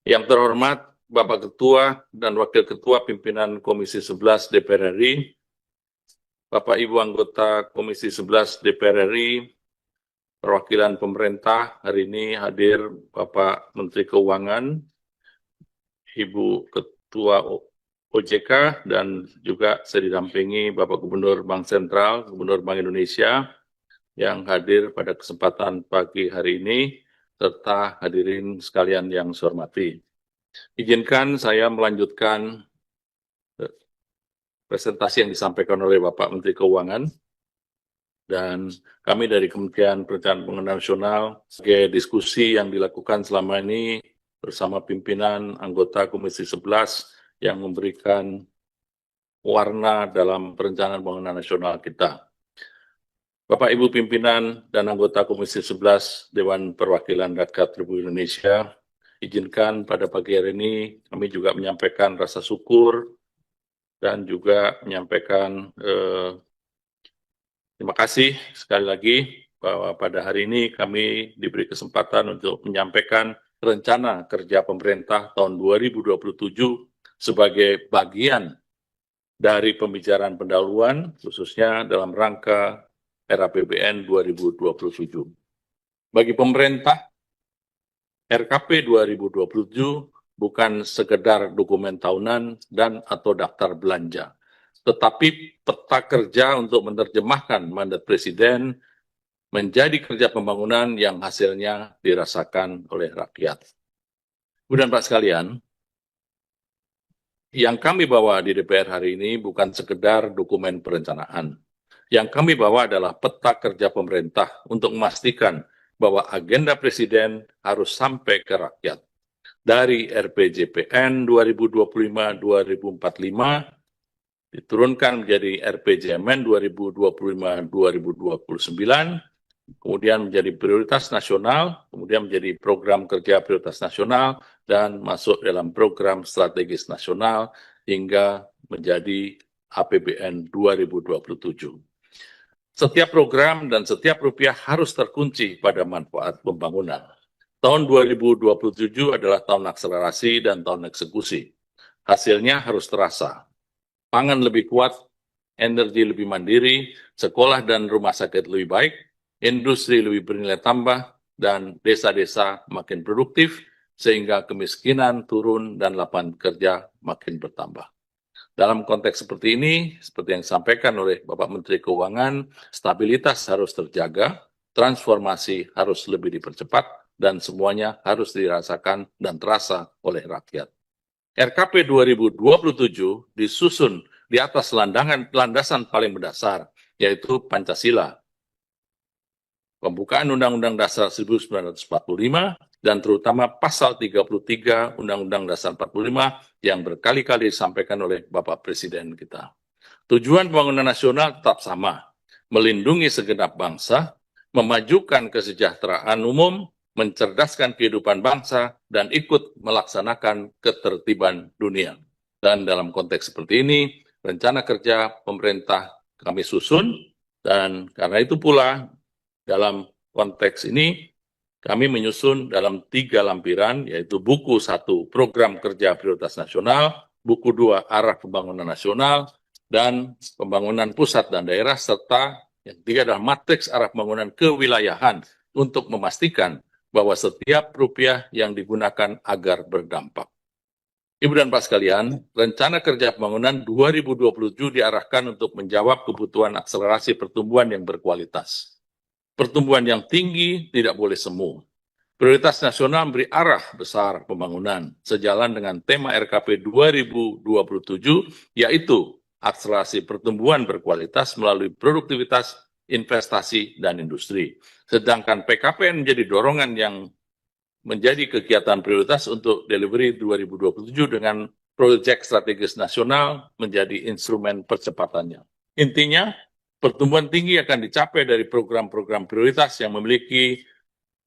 Yang terhormat Bapak Ketua dan Wakil Ketua Pimpinan Komisi 11 DPR RI, Bapak Ibu anggota Komisi 11 DPR RI, perwakilan pemerintah, hari ini hadir Bapak Menteri Keuangan, Ibu Ketua OJK, dan juga saya didampingi Bapak Gubernur Bank Sentral, Gubernur Bank Indonesia, yang hadir pada kesempatan pagi hari ini, serta hadirin sekalian yang saya hormati. Izinkan saya melanjutkan presentasi yang disampaikan oleh Bapak Menteri Keuangan, dan kami dari Kementerian Perencanaan Pembangunan Nasional, sebagai diskusi yang dilakukan selama ini bersama pimpinan anggota Komisi 11 yang memberikan warna dalam perencanaan pembangunan nasional kita. Bapak Ibu pimpinan dan anggota Komisi 11 Dewan Perwakilan Rakyat Republik Indonesia, izinkan pada pagi hari ini kami juga menyampaikan rasa syukur dan juga menyampaikan terima kasih sekali lagi bahwa pada hari ini kami diberi kesempatan untuk menyampaikan rencana kerja pemerintah tahun 2027 sebagai bagian dari pembicaraan pendahuluan, khususnya dalam rangka RAPBN 2027. Bagi pemerintah, RKP 2027 bukan sekedar dokumen tahunan dan atau daftar belanja, tetapi peta kerja untuk menerjemahkan mandat Presiden menjadi kerja pembangunan yang hasilnya dirasakan oleh rakyat. Kemudian Pak sekalian, yang kami bawa di DPR hari ini bukan sekedar dokumen perencanaan. Yang kami bawa adalah peta kerja pemerintah untuk memastikan bahwa agenda Presiden harus sampai ke rakyat. Dari RPJPN 2025-2045, diturunkan menjadi RPJMN 2025-2029, kemudian menjadi prioritas nasional, kemudian menjadi program kerja prioritas nasional, dan masuk dalam program strategis nasional hingga menjadi APBN 2027. Setiap program dan setiap rupiah harus terkunci pada manfaat pembangunan. Tahun 2027 adalah tahun akselerasi dan tahun eksekusi. Hasilnya harus terasa. Pangan lebih kuat, energi lebih mandiri, sekolah dan rumah sakit lebih baik, industri lebih bernilai tambah, dan desa-desa makin produktif, sehingga kemiskinan turun dan lapangan kerja makin bertambah. Dalam konteks seperti ini, seperti yang disampaikan oleh Bapak Menteri Keuangan, stabilitas harus terjaga, transformasi harus lebih dipercepat, dan semuanya harus dirasakan dan terasa oleh rakyat. RKP 2027 disusun di atas landasan paling mendasar, yaitu Pancasila, pembukaan Undang-Undang Dasar 1945, dan terutama pasal 33 Undang-Undang Dasar 45 yang berkali-kali disampaikan oleh Bapak Presiden kita. Tujuan pembangunan nasional tetap sama, melindungi segenap bangsa, memajukan kesejahteraan umum, mencerdaskan kehidupan bangsa, dan ikut melaksanakan ketertiban dunia. Dan dalam konteks seperti ini, rencana kerja pemerintah kami susun, dan karena itu pula dalam konteks ini, kami menyusun dalam 3 lampiran, yaitu buku 1, Program Kerja Prioritas Nasional, buku 2, Arah Pembangunan Nasional, dan Pembangunan Pusat dan Daerah, serta yang 3 adalah Matriks Arah Pembangunan Kewilayahan untuk memastikan bahwa setiap rupiah yang digunakan agar berdampak. Ibu dan Pak sekalian, rencana kerja pembangunan 2027 diarahkan untuk menjawab kebutuhan akselerasi pertumbuhan yang berkualitas. Pertumbuhan yang tinggi tidak boleh semu. Prioritas nasional memberi arah besar pembangunan sejalan dengan tema RKP 2027, yaitu akselerasi pertumbuhan berkualitas melalui produktivitas, investasi, dan industri. Sedangkan PKPN menjadi dorongan yang menjadi kegiatan prioritas untuk delivery 2027 dengan proyek strategis nasional menjadi instrumen percepatannya. Intinya, pertumbuhan tinggi akan dicapai dari program-program prioritas yang memiliki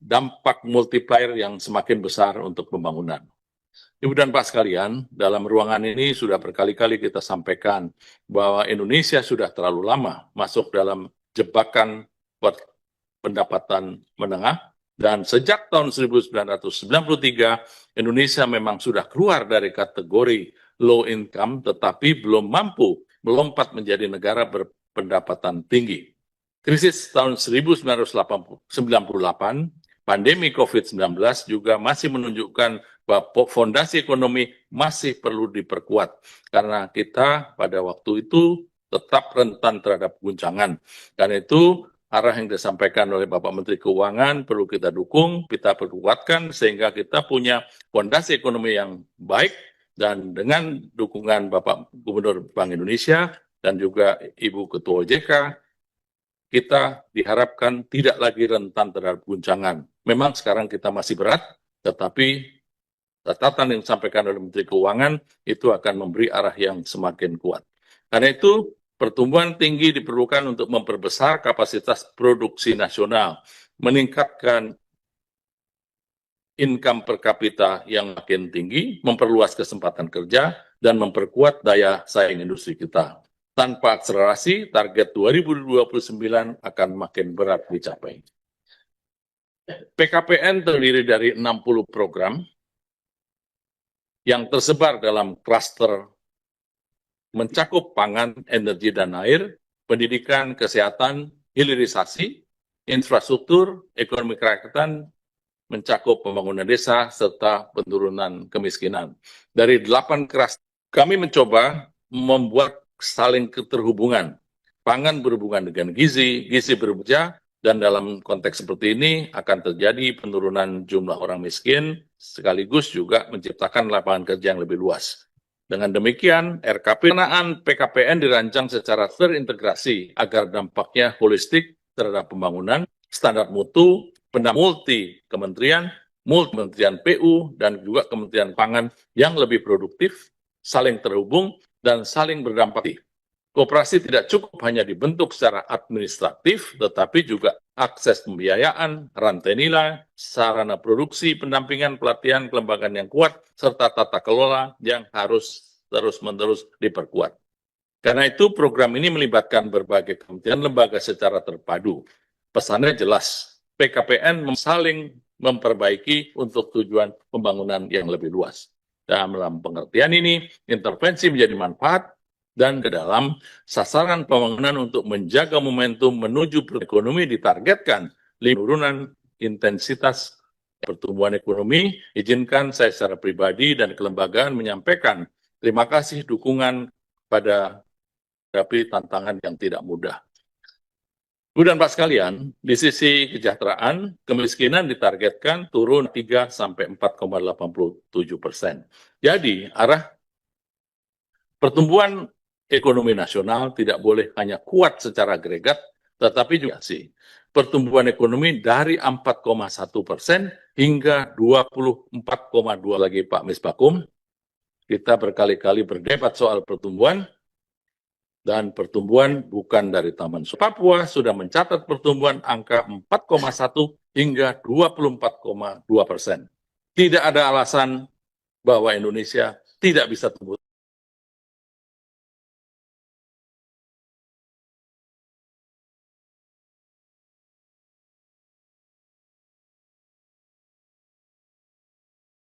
dampak multiplier yang semakin besar untuk pembangunan. Ibu dan Pak sekalian, dalam ruangan ini sudah berkali-kali kita sampaikan bahwa Indonesia sudah terlalu lama masuk dalam jebakan pendapatan menengah Dan sejak tahun 1993, Indonesia memang sudah keluar dari kategori low income, tetapi belum mampu melompat menjadi negara berpendapatan tinggi. Krisis tahun 1998, pandemi COVID-19 juga masih menunjukkan bahwa fondasi ekonomi masih perlu diperkuat, karena kita pada waktu itu tetap rentan terhadap guncangan. Karena itu, arah yang disampaikan oleh Bapak Menteri Keuangan perlu kita dukung, kita perkuatkan, sehingga kita punya fondasi ekonomi yang baik, dan dengan dukungan Bapak Gubernur Bank Indonesia dan juga Ibu Ketua OJK, kita diharapkan tidak lagi rentan terhadap guncangan. Memang sekarang kita masih berat, tetapi catatan yang disampaikan oleh Menteri Keuangan itu akan memberi arah yang semakin kuat. Karena itu, pertumbuhan tinggi diperlukan untuk memperbesar kapasitas produksi nasional, meningkatkan income per kapita yang makin tinggi, memperluas kesempatan kerja, dan memperkuat daya saing industri kita. Tanpa akselerasi, target 2029 akan makin berat dicapai. PKPN terdiri dari 60 program yang tersebar dalam klaster mencakup pangan, energi dan air, pendidikan, kesehatan, hilirisasi, infrastruktur, ekonomi kerakyatan, mencakup pembangunan desa, serta penurunan kemiskinan. Dari 8 klaster, kami mencoba membuat saling keterhubungan. Pangan berhubungan dengan gizi, gizi berhubungan, dan dalam konteks seperti ini akan terjadi penurunan jumlah orang miskin, sekaligus juga menciptakan lapangan kerja yang lebih luas. Dengan demikian, pendanaan PKPN dirancang secara terintegrasi agar dampaknya holistik terhadap pembangunan, standar mutu, multi kementerian, PU, dan juga Kementerian Pangan yang lebih produktif, saling terhubung, dan saling berdampak. Koperasi tidak cukup hanya dibentuk secara administratif, tetapi juga akses pembiayaan, rantai nilai, sarana produksi, pendampingan, pelatihan, kelembagaan yang kuat, serta tata kelola yang harus terus-menerus diperkuat. Karena itu, program ini melibatkan berbagai kementerian lembaga secara terpadu. Pesannya jelas, PKPN saling memperbaiki untuk tujuan pembangunan yang lebih luas. Dalam pengertian ini, intervensi menjadi manfaat dan ke dalam sasaran pembangunan untuk menjaga momentum menuju ekonomi ditargetkan penurunan intensitas pertumbuhan ekonomi. Izinkan saya secara pribadi dan kelembagaan menyampaikan terima kasih dukungan pada tantangan yang tidak mudah. Bu dan Pak sekalian, di sisi kesejahteraan, kemiskinan ditargetkan turun 3-4,87%. Jadi, arah pertumbuhan ekonomi nasional tidak boleh hanya kuat secara agregat, tetapi juga pertumbuhan ekonomi dari 4,1% hingga 24,2 lagi Pak Misbakum. Kita berkali-kali berdebat soal pertumbuhan, dan pertumbuhan bukan dari Taman Papua sudah mencatat pertumbuhan angka 4,1 hingga 24,2%. Tidak ada alasan bahwa Indonesia tidak bisa tumbuh.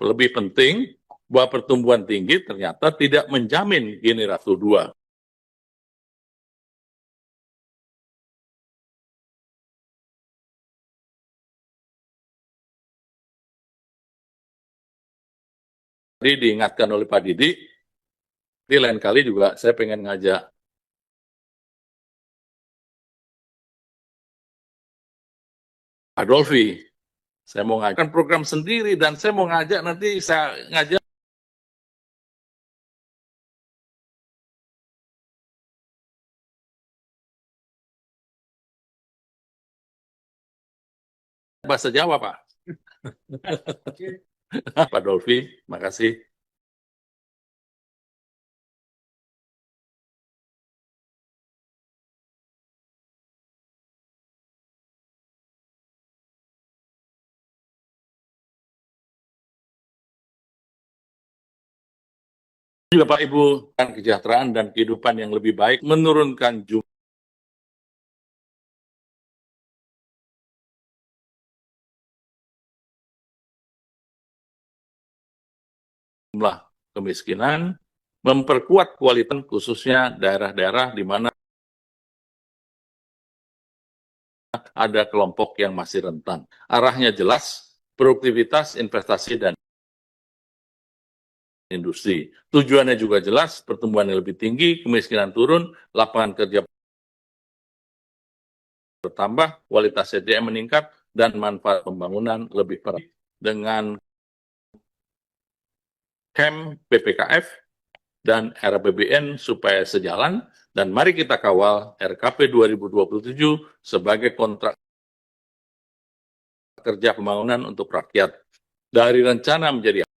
Lebih penting bahwa pertumbuhan tinggi ternyata tidak menjamin generasi 2. Tadi diingatkan oleh Pak Didi, di lain kali juga saya pengen ngajak Pak Dolfi. Saya mau ngajak program sendiri dan saya mau ngajak nanti saya ngajak bahasa Jawa, Pak. Pak Dolfi, makasih. Bapak Ibu, kesejahteraan dan kehidupan yang lebih baik, menurunkan jumlah jumlah kemiskinan, memperkuat kualitas khususnya daerah-daerah di mana ada kelompok yang masih rentan. Arahnya jelas, produktivitas, investasi, dan industri. Tujuannya juga jelas, pertumbuhan yang lebih tinggi, kemiskinan turun, lapangan kerja bertambah, kualitas SDM meningkat, dan manfaat pembangunan lebih perat. Dengan KEM PPKF dan RAPBN supaya sejalan, dan mari kita kawal RKP 2027 sebagai kontrak kerja pembangunan untuk rakyat. Dari rencana menjadi